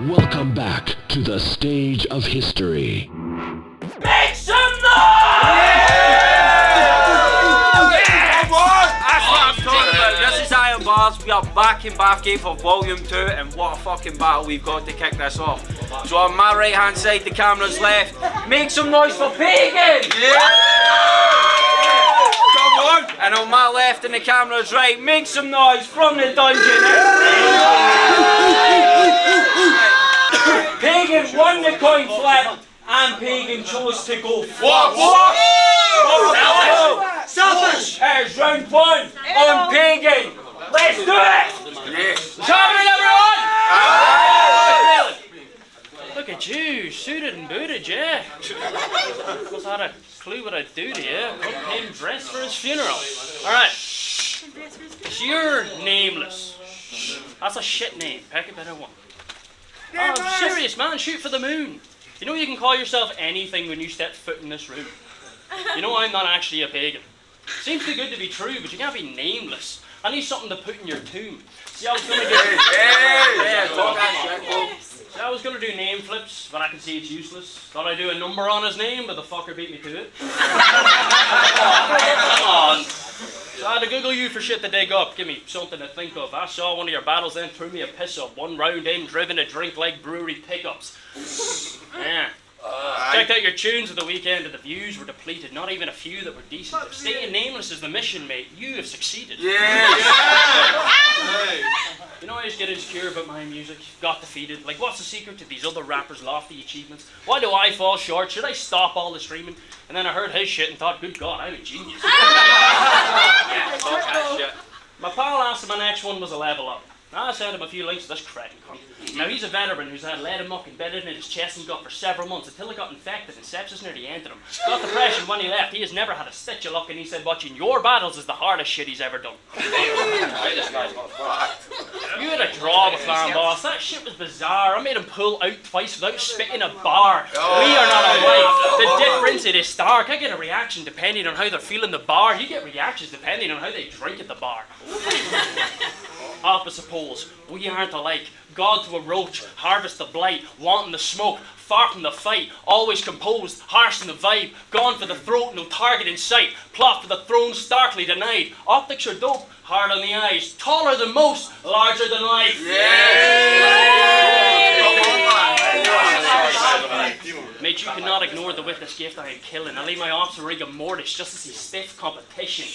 Welcome back to the stage of history. Make some noise! That's what I'm talking about. This is IRN BRZ. We are back in Bathgate for Volume 2, and what a fucking battle we've got to kick this off. So on my right hand side, the camera's left. Make some noise for Pagan! Come on! And on my left and the camera's right, make some noise from the dungeon. Pagan won the coin flip, and Pagan chose to go what? Selfish! It's round 1 on Pagan. Let's do it! Yes. Coming, everyone! Look at you, suited and booted, yeah. Must have had a clue what I'd do to you. Couldn't pay him dress for his funeral. Alright. So you're nameless. That's a shit name. Pick a better one. Oh, I'm serious, man. Shoot for the moon. You know you can call yourself anything when you step foot in this room. You know I'm not actually a pagan. Seems too good to be true, but you can't be nameless. I need something to put in your tomb. See, I was gonna do name flips, but I can see it's useless. Thought I'd do a number on his name, but the fucker beat me to it. Come on. So I had to Google you for shit to dig up. Give me something to think of. I saw one of your battles, then threw me a piss up. 1 round in, driven a drink like brewery pickups. Yeah. Checked out your tunes of the weekend, and the views were depleted. Not even a few that were decent. If staying nameless is the mission, mate, you have succeeded. You know, I just get insecure about my music. Got defeated. Like, what's the secret to these other rappers' lofty achievements? Why do I fall short? Should I stop all the streaming? And then I heard his shit and thought, good God, I'm a genius. My pal asked if my next one was a level up. I sent him a few links to this cretin cunt. Now he's a veteran who's had lead amok embedded in his chest and gut for several months until it got infected and sepsis nearly ended him. Got depression when he left. He has never had a stitch of luck, and he said watching your battles is the hardest shit he's ever done. You had a draw with Clan Boss. That shit was bizarre. I made him pull out twice without spitting a bar. We are not alike. The difference, it is stark. I get a reaction depending on how they're feeling the bar. You get reactions depending on how they drink at the bar. Opposite poles, we aren't alike. God to a roach, harvest the blight, wanting the smoke, far from the fight, always composed, harsh in the vibe, gone for the throat, no target in sight, plot for the throne, starkly denied. Optics are dope, hard on the eyes, taller than most, larger than life. Mate, you cannot ignore the witness gift I am killing. I leave my arms to rigor mortis just to see stiff competition.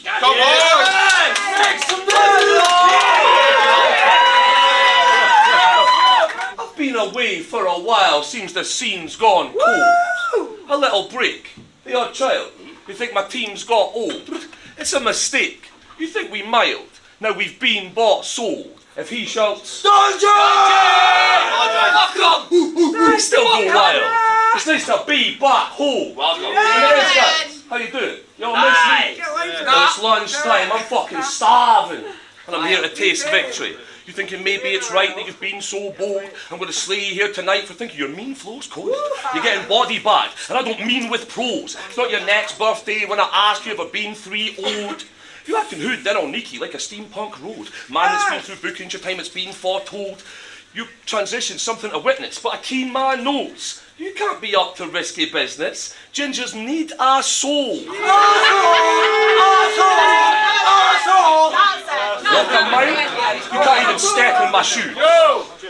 Come on! Make some I've been away for a while, seems the scene's gone cold. A little break. The odd child. You think my team's got old? It's a mistake. You think we mild. Now we've been bought sold. If he shouts, Dungeon! I still go wild. It's nice to be back home. Welcome. How you doing? You all miss me? Well, it's lunchtime. I'm fucking starving. And I'm here to taste victory. You thinking maybe it's right that you've been so bold? I'm going to slay you here tonight for thinking your mean flow's cold. You're getting body bag, and I don't mean with pros. It's not your next birthday when I ask you if I've been 3 old. If you're acting hood, then I'll nick you like a steampunk road. Man that's been through bookings, your time it's been foretold. You transition something to witness, but a keen man knows. You can't be up to risky business. Gingers need a soul. Look at mine. You can't even step in my shoe.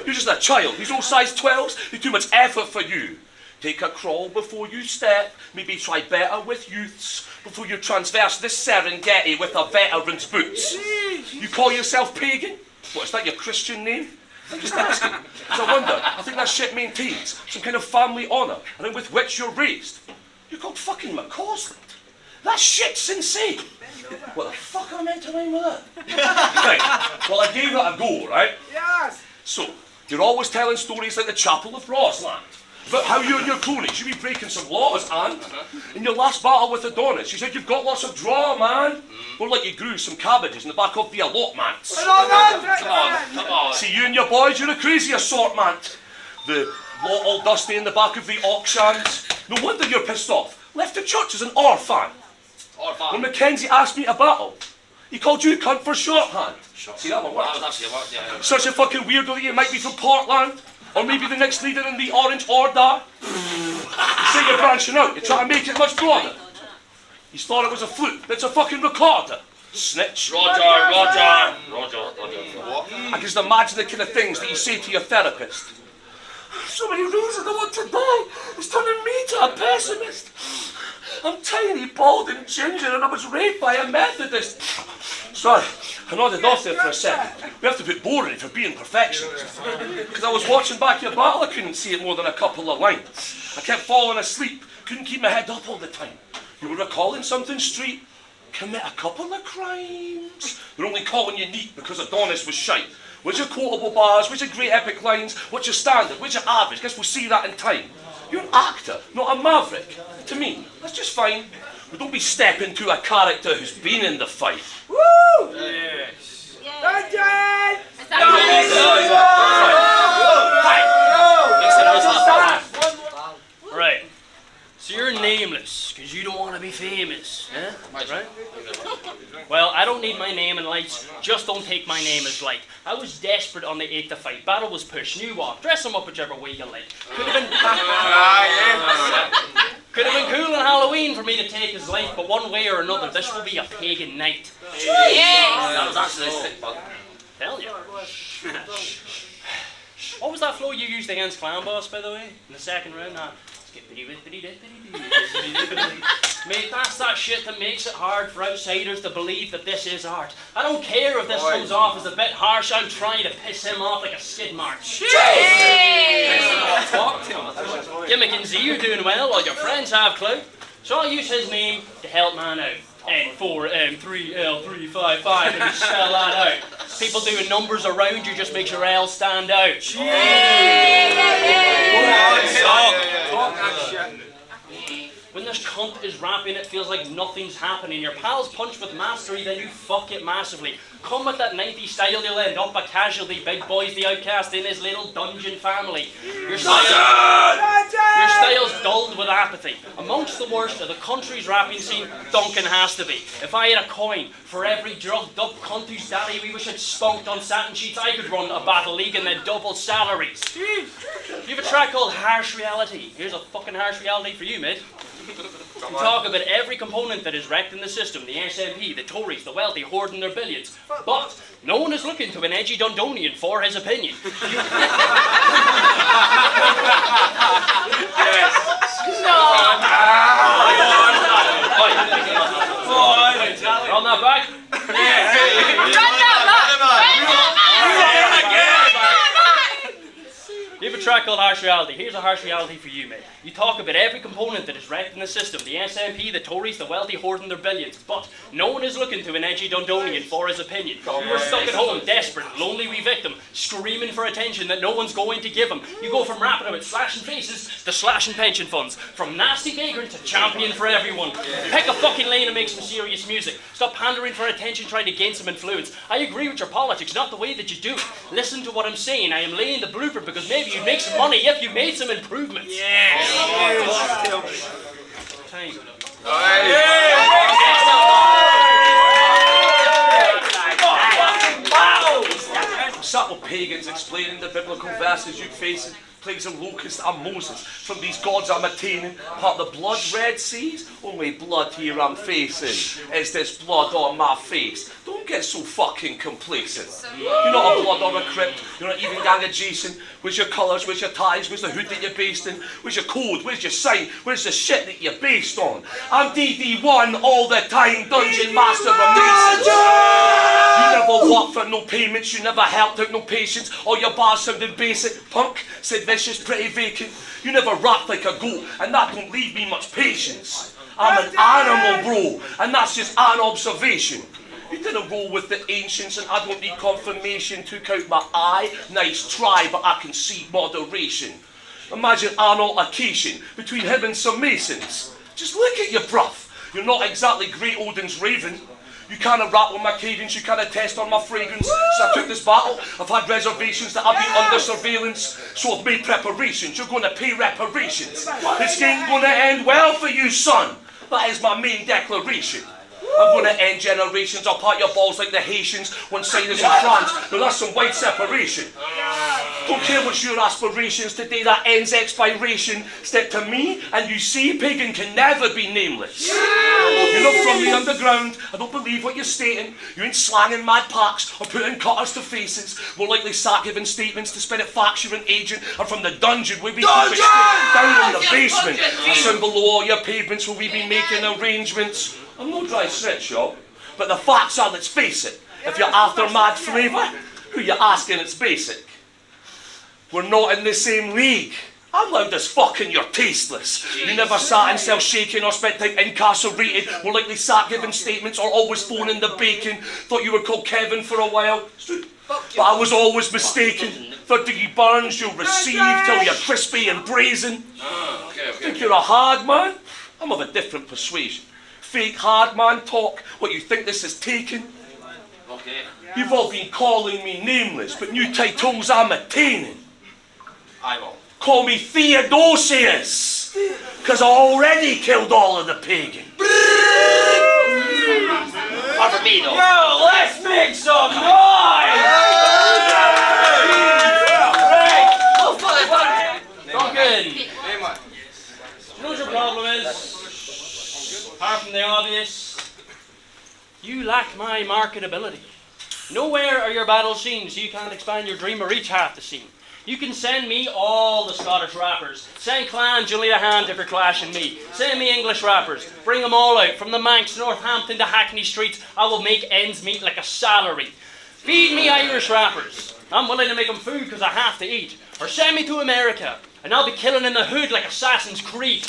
You're just a child. These old size 12s, they're too much effort for you. Take a crawl before you step. Maybe try better with youths before you transverse this Serengeti with a veteran's boots. You call yourself Pagan? What, is that your Christian name? I'm just asking. Because I wonder, I think that shit maintains some kind of family honour, and then with which you're raised. You're called fucking McCausland. That shit's insane. What the fuck am I meant to rhyme with that? Right, well I gave it a go, right? Yes! So, you're always telling stories like the Chapel of Rosland. About how you and your cronies, you be breaking some laws, and in your last battle with Adonis, you said you've got lots of draw, man. More like you grew some cabbages in the back of the allotments. Come on. See, you and your boys, you're a crazy assortment. The lot all dusty in the back of the auctions. No wonder you're pissed off. Left the church as an orphan. When Mackenzie asked me to battle, He called you cunt for shorthand. See that one? Such a fucking weirdo that you might be from Portland, or maybe the next leader in the Orange Order. You say you're branching out, you're trying to make it much broader. You thought it was a flute, it's a fucking recorder. Snitch. Roger. I can just imagine the kind of things that you say to your therapist. So many reasons I want to die. It's turning me to a pessimist. I'm tiny, bald and ginger and I was raped by a Methodist. Sorry, I nodded off there for a second. We have to put boring for being perfectionists. Because I was watching back your battle, I couldn't see it more than a couple of lines. I kept falling asleep, couldn't keep my head up all the time. You were recalling something straight, commit a couple of crimes. They're only calling you neat because Adonis was shite. What's your quotable bars, what's your great epic lines, what's your standard, what's your average? Guess we'll see that in time. You're an actor, not a maverick. To me, that's just fine. But don't be stepping to a character who's been in the fight. Woo! Yes. Right. So you're nameless, because you don't want to be famous, eh? Right? Well, I don't need my name in lights, just don't take my name as light. I was desperate on the 8th to fight. Battle was pushed, new walk, dress them up whichever way you like. Could have been cool on Halloween for me to take his life, but one way or another, this will be a pagan night. That was actually sick, bud. Tell you. What was that flow you used against Clown Boss, by the way, in the second round? Mate, that's that shit that makes it hard for outsiders to believe that this is art. I don't care if this comes off as a bit harsh, I'm trying to piss him off like a skid mark. Gimmick Z, you're doing well, all your friends have clout. So I'll use his name to help man out. N4M3L355, and you spell that out. People doing numbers around you just makes your L stand out. When this cunt is rapping, it feels like nothing's happening. Your pals punch with mastery, then you fuck it massively. Come with that 90s style, you'll end up a casualty. Big boy's the outcast in his little dungeon family. Your style's dulled with apathy. Amongst the worst of the country's rapping scene, Duncan has to be. If I had a coin for every drugged up cunt whose daddy we wish had spunked on satin sheets, I could run a battle league and then double salaries. You have a track called Harsh Reality. Here's a fucking harsh reality for you, mate. We talk about every component that is wrecked in the system, the SNP, the Tories, the wealthy hoarding their billions. But no one is looking to an edgy Dundonian for his opinion. Run that back. You have a track called Harsh Reality. Here's a harsh reality for you, mate. You talk about every component that is wrecked in the system, the SNP, the Tories, the wealthy hoarding their billions, but no one is looking to an edgy Dundonian for his opinion. We're stuck at home, desperate, lonely wee victim, screaming for attention that no one's going to give him. You go from rapping about slashing faces to slashing pension funds, from nasty vagrant to champion for everyone. Pick a fucking lane and make some serious music. Stop pandering for attention, trying to gain some influence. I agree with your politics, not the way that you do it. Listen to what I'm saying. I am laying the blueprint because maybe you'd make some money if you made some improvements. Yes. Time. Subtle pagans explaining the biblical verses you facing. Plagues and locusts, I'm Moses. From these gods I'm attaining. Part the blood red seas. Only blood here I'm facing. Is this blood on my face? Don't get so fucking complacent. You're not a blood or a crypt. You're not even gang adjacent. Where's your colours? Where's your ties? Where's the hood that you're based in? Where's your code? Where's your sign? Where's the shit that you're based on? I'm DD1 all the time. Dungeon master of Mason. You never walked for no payments. You never helped out no patients. All your bars sounded basic. Punk said vicious, pretty vacant. You never rapped like a goat, and that don't leave me much patience. I'm an animal, bro, and that's just an observation. You didn't roll with the ancients, and I don't need confirmation. Took out my eye, nice try, but I can see moderation. Imagine an altercation between him and some masons. Just look at your bruv. You're not exactly Great Odin's raven. You can't rap on my cadence, you can't test on my fragrance. Since I took this battle, I've had reservations that I've been under surveillance. So I've made preparations, you're going to pay reparations. This game's going to end well for you, son. That is my main declaration. I'm gonna end generations. I'll part your balls like the Haitians. One side is in France. Now that's some white separation. Don't care what's your aspirations. Today that ends expiration. Step to me and you see Pagan can never be nameless. You're not from the underground. I don't believe what you're stating. You ain't slanging mad packs or putting cutters to faces. More likely start giving statements to spin it facts. You're an agent. I'm from the dungeon where we keep it down in the basement. I sound below all your pavements where we be making arrangements. I'm no dry snitch, yo. But the facts are, let's face it, if you're after mad flavour, who you asking, it's basic. We're not in the same league. I'm loud as fuck and you're tasteless. You never sat in cell shaking or spent time incarcerated. More likely sat giving statements or always phoning the bacon. Thought you were called Kevin for a while. But I was always mistaken. Third degree burns you'll receive till you're crispy and brazen. Think you're a hard man? I'm of a different persuasion. Fake hard man talk, what you think this is taking? You've all been calling me nameless, but new titles I'm attaining. I won't. Call me Theodosius, cause I already killed all of the Pagan. Not for me, though. Yo, let's make some noise! Duncan, you know what your problem is? Apart from the obvious, you lack my marketability. Nowhere are your battle scenes, so you can't expand your dream or reach half the scene. You can send me all the Scottish rappers. Send Clan, Julia Hand if you're clashing me. Send me English rappers. Bring them all out. From the Manx, Northampton to Hackney streets, I will make ends meet like a salary. Feed me Irish rappers. I'm willing to make them food because I have to eat. Or send me to America, and I'll be killing in the hood like Assassin's Creed.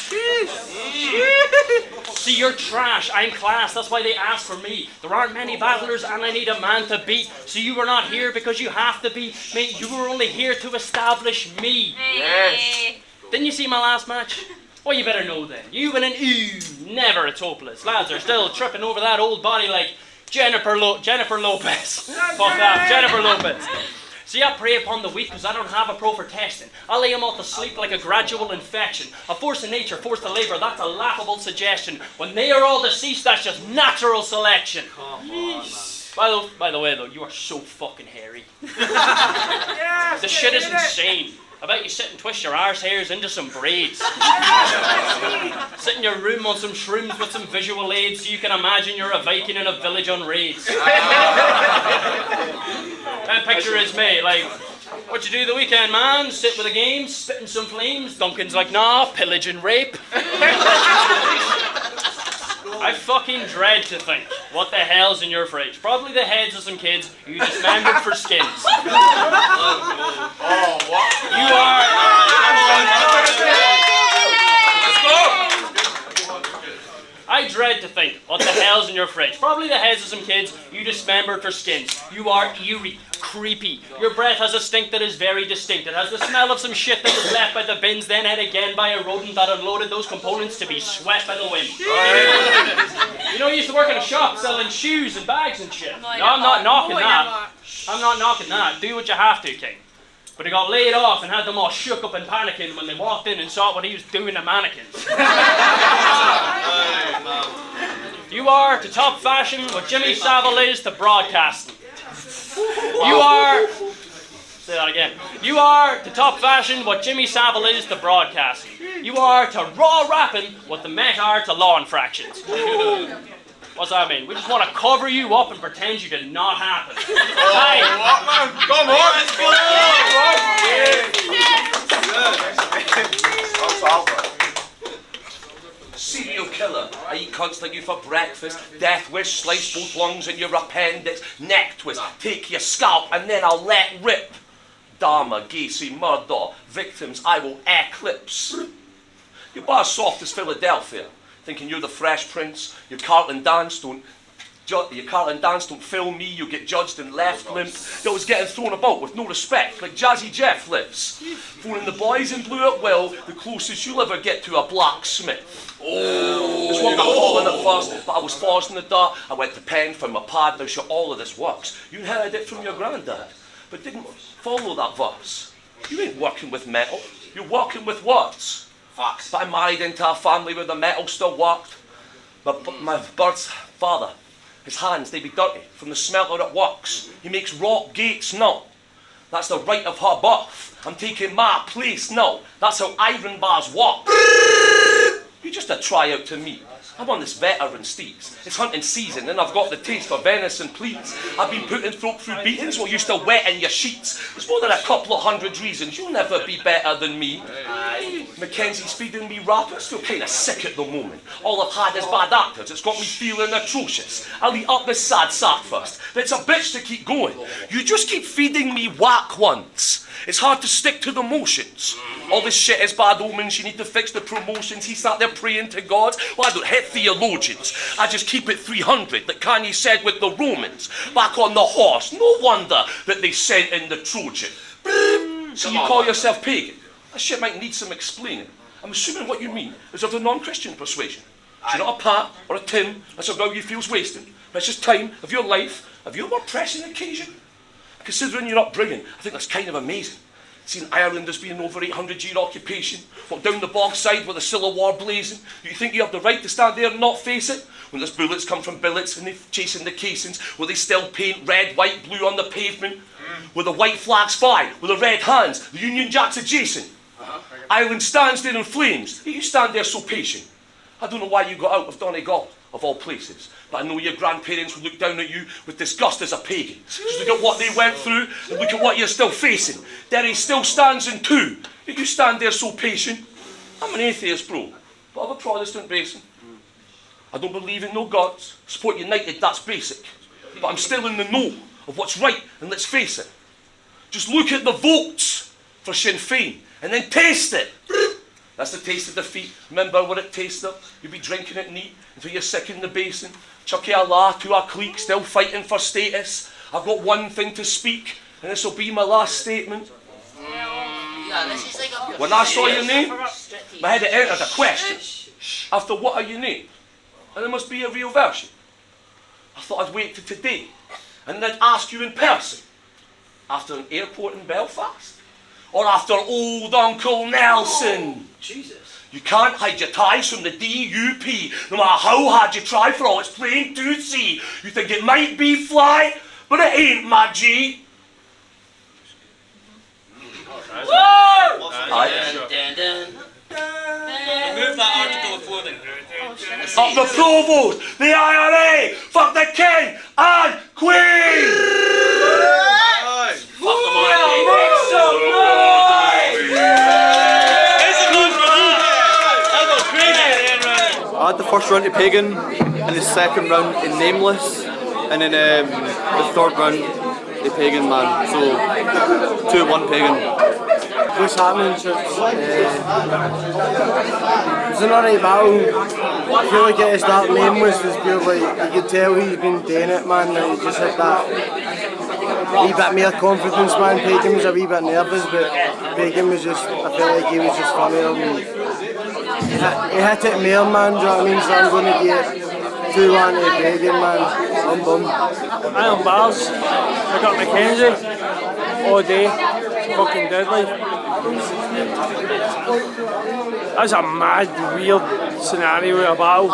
See, you're trash, I'm class, that's why they ask for me. There aren't many battlers and I need a man to beat. So you were not here because you have to be. Mate, you were only here to establish me. Yes. Didn't you see my last match? Well, you better know then. You and an ooh, never, it's hopeless. Lads are still tripping over that old body like Jennifer Lopez. Fuck that, Jennifer Lopez. See, I prey upon the weak because I don't have a pro for testing. I lay them all to sleep like a gradual infection. A force of nature, forced to labour, that's a laughable suggestion. When they are all deceased, that's just natural selection. Come on, man. By the way, though, you are so fucking hairy. The shit is insane. I bet you sit and twist your arse hairs into some braids. Sit in your room on some shrooms with some visual aids so you can imagine you're a Viking in a village on raids. That picture is me, like, what you do the weekend, man? Sit with a game, spitting some flames. Duncan's like, nah, pillage and rape. I fucking dread to think what the hell's in your fridge. Probably the heads of some kids you dismembered for skins. Oh, what? You are... Let's go! I dread to think what the hell's in your fridge. Probably the heads of some kids you dismembered for skins. You are eerie, creepy. Your breath has a stink that is very distinct. It has the smell of some shit that was left by the bins, then ate again by a rodent that unloaded those components to be swept by the wind. You know, you used to work in a shop selling shoes and bags and shit. No, I'm not knocking that. I'm not knocking that. Do what you have to, King. But he got laid off and had them all shook up and panicking when they walked in and saw what he was doing to mannequins. You are to top fashion what Jimmy Savile is to broadcasting. You are... Say that again. You are to top fashion what Jimmy Savile is to broadcasting. You are to raw rapping what the Met are to law infractions. What's that mean? We just want to cover you up and pretend you did not happen. Hey. What, man? Come on! Let's go! Serial killer. I eat cunts like you for breakfast. Death wish, slice both lungs in your appendix. Neck twist, take your scalp and then I'll let rip. Dharma, Gacy, murder. Victims I will eclipse. You're about as soft as Philadelphia. Thinking you're the Fresh Prince. Your Carlton dance don't film me. You get judged and left limp. That was getting thrown about with no respect, like Jazzy Jeff lives. Phoning the boys in blue at will, the closest you'll ever get to a blacksmith. It's what I'm calling at first, but I was forced in the dark. I went to pen for my pad. Now sure all of this works. You inherited it from your granddad, but didn't follow that verse. You ain't working with metal. You're working with words. Facts. But I married into a family where the metal still worked. My Father, his hands, they be dirty from the smelter that works. He makes rock gates now. That's the right of her birth. I'm taking my place now. That's how iron bars work. You're just a tryout to me. I'm on this veteran steeds. It's hunting season and I've got the taste for venison pleats. I've been putting folk through beatings while you're still wetting your sheets. There's more than a couple of hundred reasons you'll never be better than me. Mackenzie's feeding me rappers. Feel kind of sick at the moment. All I've had is bad actors. It's got me feeling atrocious. I'll eat up this sad sack first. But it's a bitch to keep going. You just keep feeding me whack ones. It's hard to stick to the motions. All this shit is bad omens. You need to fix the promotions. He sat there praying to God. Well, I don't hit theologians. I just keep it 300, like Kanye said with the Romans. Back on the horse. No wonder that they sent in the Trojan. So you call yourself pagan? That shit might need some explaining. I'm assuming what you mean is of the non-Christian persuasion. So you're not a Pat or a Tim. That's a row you feel's wasting. Precious time of your life. Have you a more pressing occasion? Considering your upbringing, I think that's kind of amazing. Seeing Ireland as being an over 800-year occupation, walk down the bog side with a Civil War blazing, you think you have the right to stand there and not face it? When there's bullets come from billets and they're chasing the casings, will they still paint red, white, blue on the pavement? Will the white flags fly? With the red hands, the Union Jacks adjacent? Ireland stands there in flames, yet you stand there so patient. I don't know why you got out of Donegal, of all places, but I know your grandparents would look down at you with disgust as a pagan. Just look at what they went through and look at what you're still facing. Derry still stands in two, yet you stand there so patient. I'm an atheist, bro, but I'm a Protestant basin. I don't believe in no gods. Support United, that's basic. But I'm still in the know of what's right, and let's face it. Just look at the votes for Sinn Féin and then taste it. That's the taste of defeat. Remember what it tasted of? You'll be drinking it neat until you're sick in the basin. Chucky Allah to our clique, still fighting for status. I've got one thing to speak, and this will be my last statement. When I saw your name, my head entered a question. After what are your name? And there must be a real version. I thought I'd wait till today, and then I'd ask you in person. After an airport in Belfast? Or after old Uncle Nelson? Jesus. You can't hide your ties from the DUP, no matter how hard you try, for all it's plain to see. You think it might be fly, but it ain't, my G. Remove that article of clothing. Up the provost, the IRA, fuck the king and queen! Fuck them all. Make some noise! I had the first round to Pagan, and the second round in Nameless, and then the third round to Pagan, man. So 2-1 Pagan. What's happening, so it's an alright battle. I feel like at the start Nameless was pure, like, you could tell he's been doing it, man. Like, he just had that wee bit more confidence, man. Pagan was a wee bit nervous, but Pagan was just, I felt like he was just funnier. And he hit it more, man, do you know what I mean? So I'm going to get 2-1 to Pagan, man. Bum. IRN BRZ, I got Mackenzie all day, fucking deadly. That's a mad, weird scenario with a battle.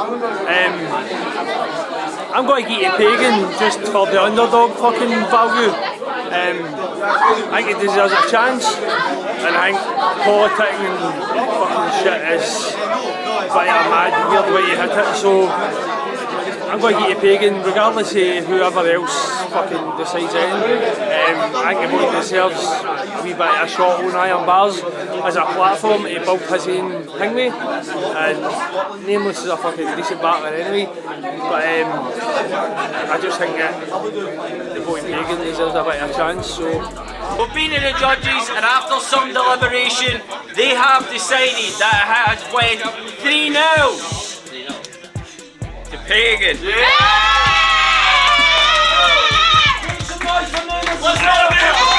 I'm going to get Pagan just for the underdog fucking value. I think he deserves a chance, and I think politicking and fucking shit is quite a mad, weird way to hit it. So I'm going to get Pagan, regardless of whoever else fucking decides in. I think he deserves a wee bit of a shot on IRN BRZ as a platform to build his own thing with. And Nameless is a fucking decent battler anyway. But I just think that the boy Pagan deserves a bit of a chance. So We've been to the judges, and after some deliberation, they have decided that it has went 3-0 to Pagan. Let's go,